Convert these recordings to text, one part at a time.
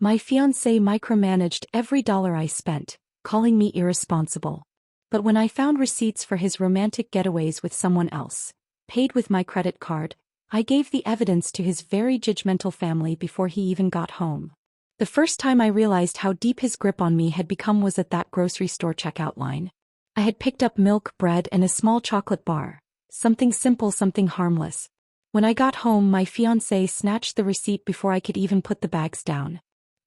My fiancé micromanaged every dollar I spent, calling me irresponsible. But when I found receipts for his romantic getaways with someone else, paid with my credit card, I gave the evidence to his very judgmental family before he even got home. The first time I realized how deep his grip on me had become was at that grocery store checkout line. I had picked up milk, bread, and a small chocolate bar. Something simple, something harmless. When I got home, my fiancé snatched the receipt before I could even put the bags down.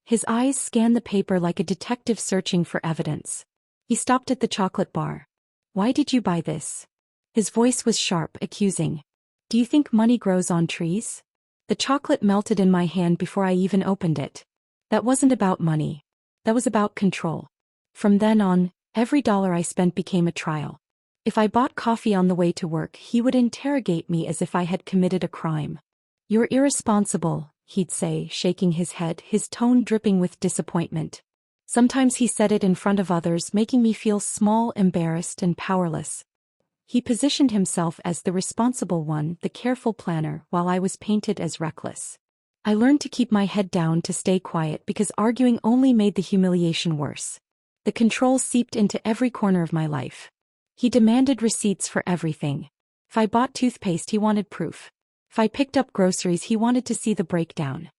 His eyes scanned the paper like a detective searching for evidence. He stopped at the chocolate bar. "Why did you buy this?" His voice was sharp, accusing. "Do you think money grows on trees?" The chocolate melted in my hand before I even opened it. That wasn't about money. That was about control. From then on, every dollar I spent became a trial. If I bought coffee on the way to work, he would interrogate me as if I had committed a crime. "You're irresponsible," he'd say, shaking his head, his tone dripping with disappointment. Sometimes he said it in front of others, making me feel small, embarrassed, and powerless. He positioned himself as the responsible one, the careful planner, while I was painted as reckless. I learned to keep my head down, to stay quiet, because arguing only made the humiliation worse. The control seeped into every corner of my life. He demanded receipts for everything. If I bought toothpaste, he wanted proof. If I picked up groceries, he wanted to see the breakdown.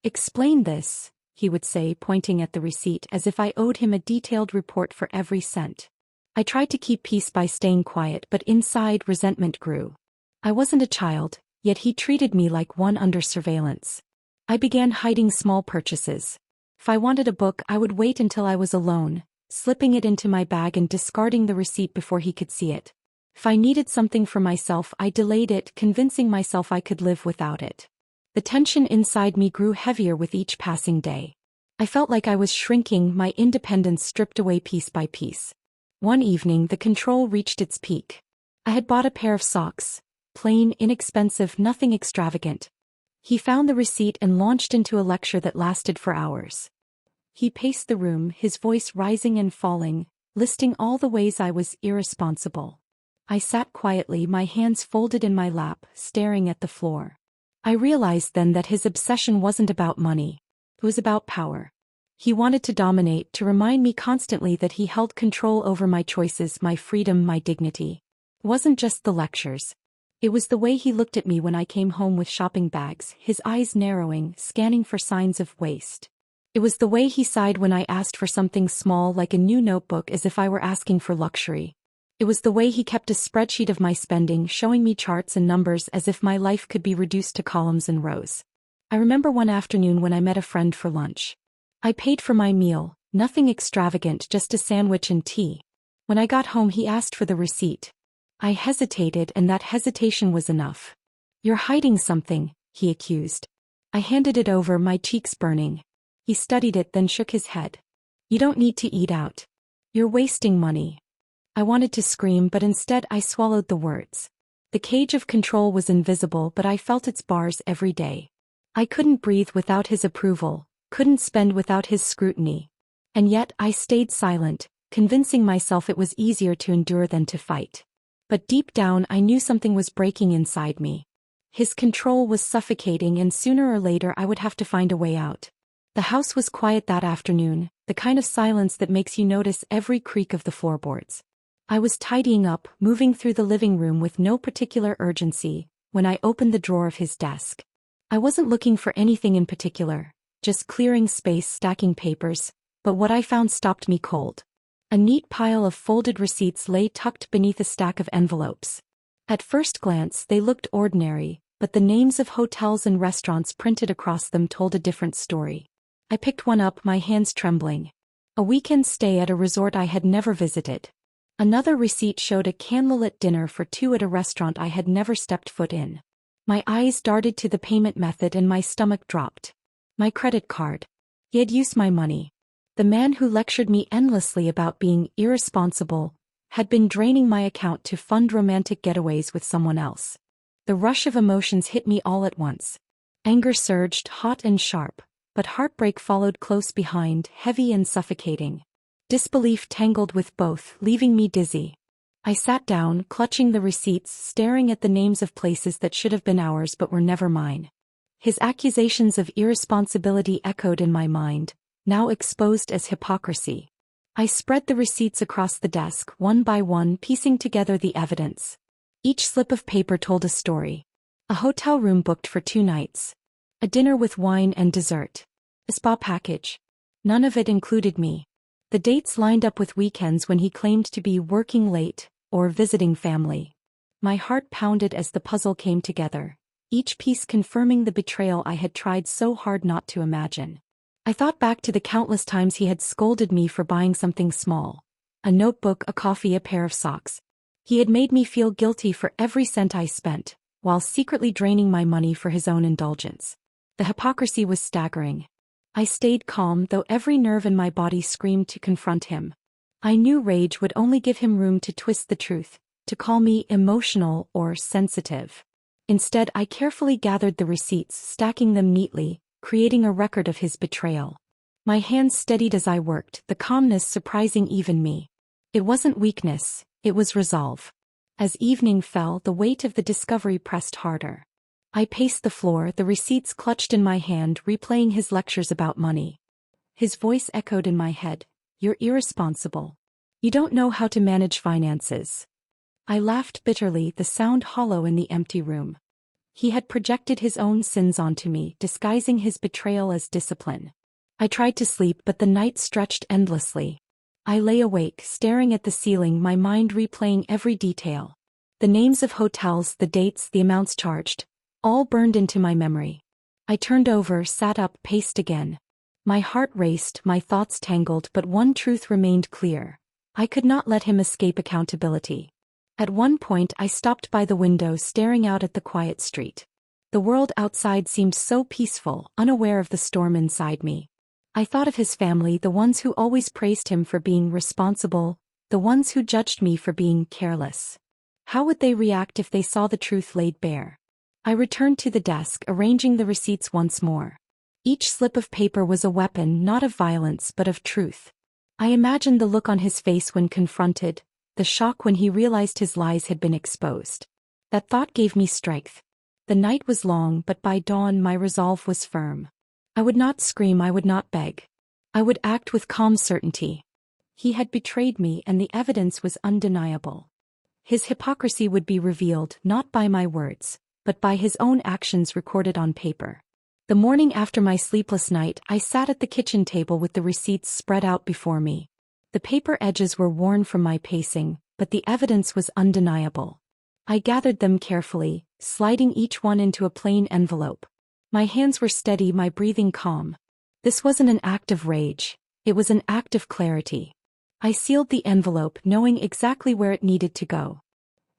"Explain this," he would say, pointing at the receipt as if I owed him a detailed report for every cent. I tried to keep peace by staying quiet, but inside resentment grew. I wasn't a child, yet he treated me like one under surveillance. I began hiding small purchases. If I wanted a book, I would wait until I was alone, slipping it into my bag and discarding the receipt before he could see it. If I needed something for myself, I delayed it, convincing myself I could live without it. The tension inside me grew heavier with each passing day. I felt like I was shrinking, my independence stripped away piece by piece. One evening, the control reached its peak. I had bought a pair of socks, plain, inexpensive, nothing extravagant. He found the receipt and launched into a lecture that lasted for hours. He paced the room, his voice rising and falling, listing all the ways I was irresponsible. I sat quietly, my hands folded in my lap, staring at the floor. I realized then that his obsession wasn't about money. It was about power. He wanted to dominate, to remind me constantly that he held control over my choices, my freedom, my dignity. It wasn't just the lectures. It was the way he looked at me when I came home with shopping bags, his eyes narrowing, scanning for signs of waste. It was the way he sighed when I asked for something small like a new notebook, as if I were asking for luxury. It was the way he kept a spreadsheet of my spending, showing me charts and numbers as if my life could be reduced to columns and rows. I remember one afternoon when I met a friend for lunch. I paid for my meal, nothing extravagant, just a sandwich and tea. When I got home, he asked for the receipt. I hesitated, and that hesitation was enough. "You're hiding something," he accused. I handed it over, my cheeks burning. He studied it, then shook his head. "You don't need to eat out. You're wasting money." I wanted to scream, but instead I swallowed the words. The cage of control was invisible, but I felt its bars every day. I couldn't breathe without his approval, couldn't spend without his scrutiny. And yet I stayed silent, convincing myself it was easier to endure than to fight. But deep down I knew something was breaking inside me. His control was suffocating, and sooner or later I would have to find a way out. The house was quiet that afternoon, the kind of silence that makes you notice every creak of the floorboards. I was tidying up, moving through the living room with no particular urgency, when I opened the drawer of his desk. I wasn't looking for anything in particular, just clearing space, stacking papers, but what I found stopped me cold. A neat pile of folded receipts lay tucked beneath a stack of envelopes. At first glance, they looked ordinary, but the names of hotels and restaurants printed across them told a different story. I picked one up, my hands trembling. A weekend stay at a resort I had never visited. Another receipt showed a candlelit dinner for two at a restaurant I had never stepped foot in. My eyes darted to the payment method and my stomach dropped. My credit card. He had used my money. The man who lectured me endlessly about being irresponsible had been draining my account to fund romantic getaways with someone else. The rush of emotions hit me all at once. Anger surged, hot and sharp, but heartbreak followed close behind, heavy and suffocating. Disbelief tangled with both, leaving me dizzy. I sat down, clutching the receipts, staring at the names of places that should have been ours but were never mine. His accusations of irresponsibility echoed in my mind, now exposed as hypocrisy. I spread the receipts across the desk one by one, piecing together the evidence. Each slip of paper told a story. A hotel room booked for 2 nights. A dinner with wine and dessert. A spa package. None of it included me. The dates lined up with weekends when he claimed to be working late or visiting family. My heart pounded as the puzzle came together, each piece confirming the betrayal I had tried so hard not to imagine. I thought back to the countless times he had scolded me for buying something small. A notebook, a coffee, a pair of socks. He had made me feel guilty for every cent I spent, while secretly draining my money for his own indulgence. The hypocrisy was staggering. I stayed calm, though every nerve in my body screamed to confront him. I knew rage would only give him room to twist the truth, to call me emotional or sensitive. Instead, I carefully gathered the receipts, stacking them neatly, creating a record of his betrayal. My hands steadied as I worked, the calmness surprising even me. It wasn't weakness, it was resolve. As evening fell, the weight of the discovery pressed harder. I paced the floor, the receipts clutched in my hand, replaying his lectures about money. His voice echoed in my head, "You're irresponsible. You don't know how to manage finances." I laughed bitterly, the sound hollow in the empty room. He had projected his own sins onto me, disguising his betrayal as discipline. I tried to sleep, but the night stretched endlessly. I lay awake, staring at the ceiling, my mind replaying every detail. The names of hotels, the dates, the amounts charged, all burned into my memory. I turned over, sat up, paced again. My heart raced, my thoughts tangled, but one truth remained clear. I could not let him escape accountability. At one point I stopped by the window, staring out at the quiet street. The world outside seemed so peaceful, unaware of the storm inside me. I thought of his family, the ones who always praised him for being responsible, the ones who judged me for being careless. How would they react if they saw the truth laid bare? I returned to the desk, arranging the receipts once more. Each slip of paper was a weapon, not of violence but of truth. I imagined the look on his face when confronted, the shock when he realized his lies had been exposed. That thought gave me strength. The night was long, but by dawn my resolve was firm. I would not scream, I would not beg. I would act with calm certainty. He had betrayed me, and the evidence was undeniable. His hypocrisy would be revealed, not by my words, but by his own actions recorded on paper. The morning after my sleepless night, I sat at the kitchen table with the receipts spread out before me. The paper edges were worn from my pacing, but the evidence was undeniable. I gathered them carefully, sliding each one into a plain envelope. My hands were steady, my breathing calm. This wasn't an act of rage, it was an act of clarity. I sealed the envelope, knowing exactly where it needed to go.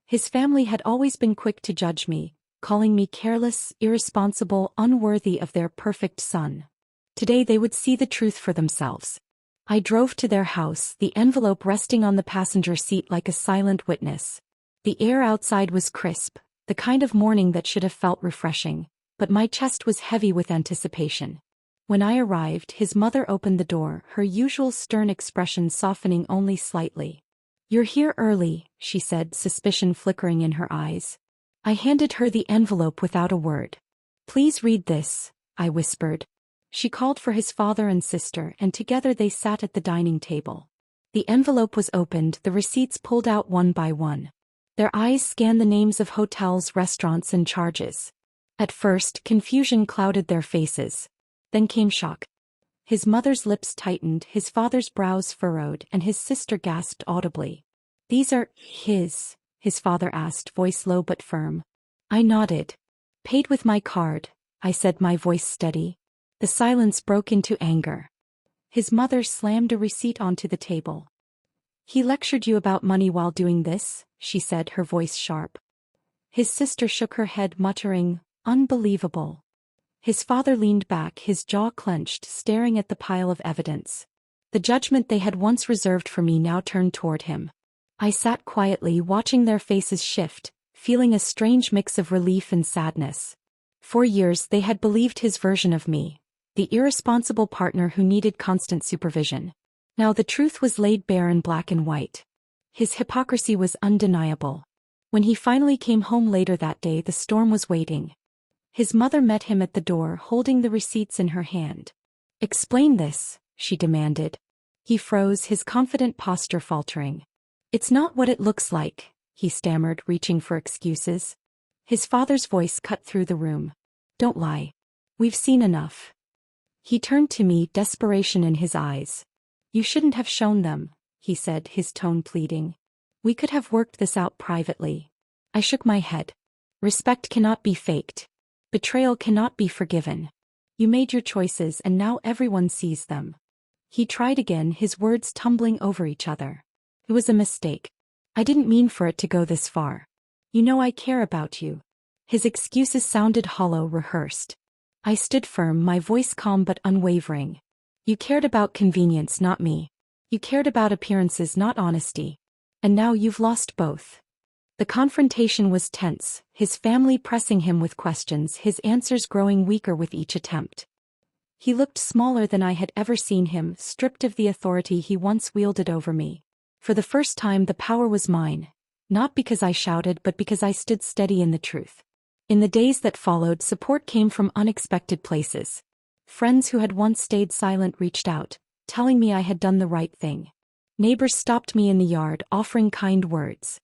His family had always been quick to judge me, calling me careless, irresponsible, unworthy of their perfect son. Today they would see the truth for themselves. I drove to their house, the envelope resting on the passenger seat like a silent witness. The air outside was crisp, the kind of morning that should have felt refreshing, but my chest was heavy with anticipation. When I arrived, his mother opened the door, her usual stern expression softening only slightly. "You're here early," she said, suspicion flickering in her eyes. I handed her the envelope without a word. "Please read this," I whispered. She called for his father and sister, and together they sat at the dining table. The envelope was opened, the receipts pulled out one by one. Their eyes scanned the names of hotels, restaurants, and charges. At first, confusion clouded their faces. Then came shock. His mother's lips tightened, his father's brows furrowed, and his sister gasped audibly. "These are his father asked, voice low but firm. I nodded. "Paid with my card," I said, my voice steady. The silence broke into anger. His mother slammed a receipt onto the table. "He lectured you about money while doing this?" she said, her voice sharp. His sister shook her head, muttering, "Unbelievable." His father leaned back, his jaw clenched, staring at the pile of evidence. The judgment they had once reserved for me now turned toward him. I sat quietly, watching their faces shift, feeling a strange mix of relief and sadness. For years they had believed his version of me, the irresponsible partner who needed constant supervision. Now the truth was laid bare in black and white. His hypocrisy was undeniable. When he finally came home later that day, the storm was waiting. His mother met him at the door holding the receipts in her hand. "Explain this," she demanded. He froze, his confident posture faltering. "It's not what it looks like," he stammered, reaching for excuses. His father's voice cut through the room. "Don't lie. We've seen enough." He turned to me, desperation in his eyes. "You shouldn't have shown them," he said, his tone pleading. "We could have worked this out privately." I shook my head. "Respect cannot be faked. Betrayal cannot be forgiven. You made your choices and now everyone sees them." He tried again, his words tumbling over each other. "It was a mistake. I didn't mean for it to go this far. You know I care about you." His excuses sounded hollow, rehearsed. I stood firm, my voice calm but unwavering. "You cared about convenience, not me. You cared about appearances, not honesty. And now you've lost both." The confrontation was tense, his family pressing him with questions, his answers growing weaker with each attempt. He looked smaller than I had ever seen him, stripped of the authority he once wielded over me. For the first time the power was mine, not because I shouted but because I stood steady in the truth. In the days that followed, support came from unexpected places. Friends who had once stayed silent reached out, telling me I had done the right thing. Neighbors stopped me in the yard, offering kind words.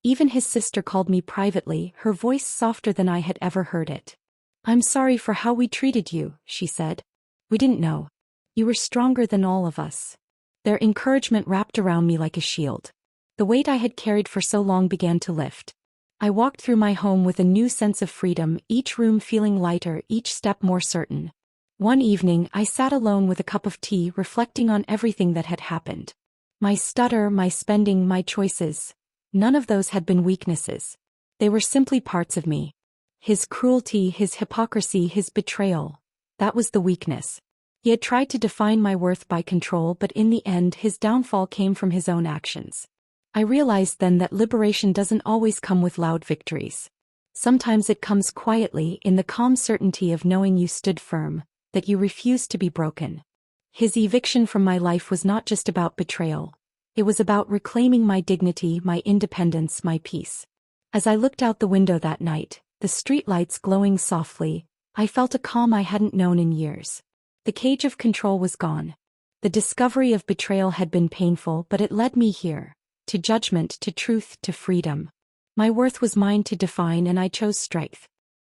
Even his sister called me privately, her voice softer than I had ever heard it. "I'm sorry for how we treated you," she said. "We didn't know. You were stronger than all of us." Their encouragement wrapped around me like a shield. The weight I had carried for so long began to lift. I walked through my home with a new sense of freedom, each room feeling lighter, each step more certain. One evening, I sat alone with a cup of tea, reflecting on everything that had happened. My stutter, my spending, my choices. None of those had been weaknesses. They were simply parts of me. His cruelty, his hypocrisy, his betrayal. That was the weakness. He had tried to define my worth by control, but in the end his downfall came from his own actions. I realized then that liberation doesn't always come with loud victories. Sometimes it comes quietly, in the calm certainty of knowing you stood firm, that you refused to be broken. His eviction from my life was not just about betrayal. It was about reclaiming my dignity, my independence, my peace. As I looked out the window that night, the streetlights glowing softly, I felt a calm I hadn't known in years. The cage of control was gone. The discovery of betrayal had been painful, but it led me here. To judgment, to truth, to freedom. My worth was mine to define, and I chose strength.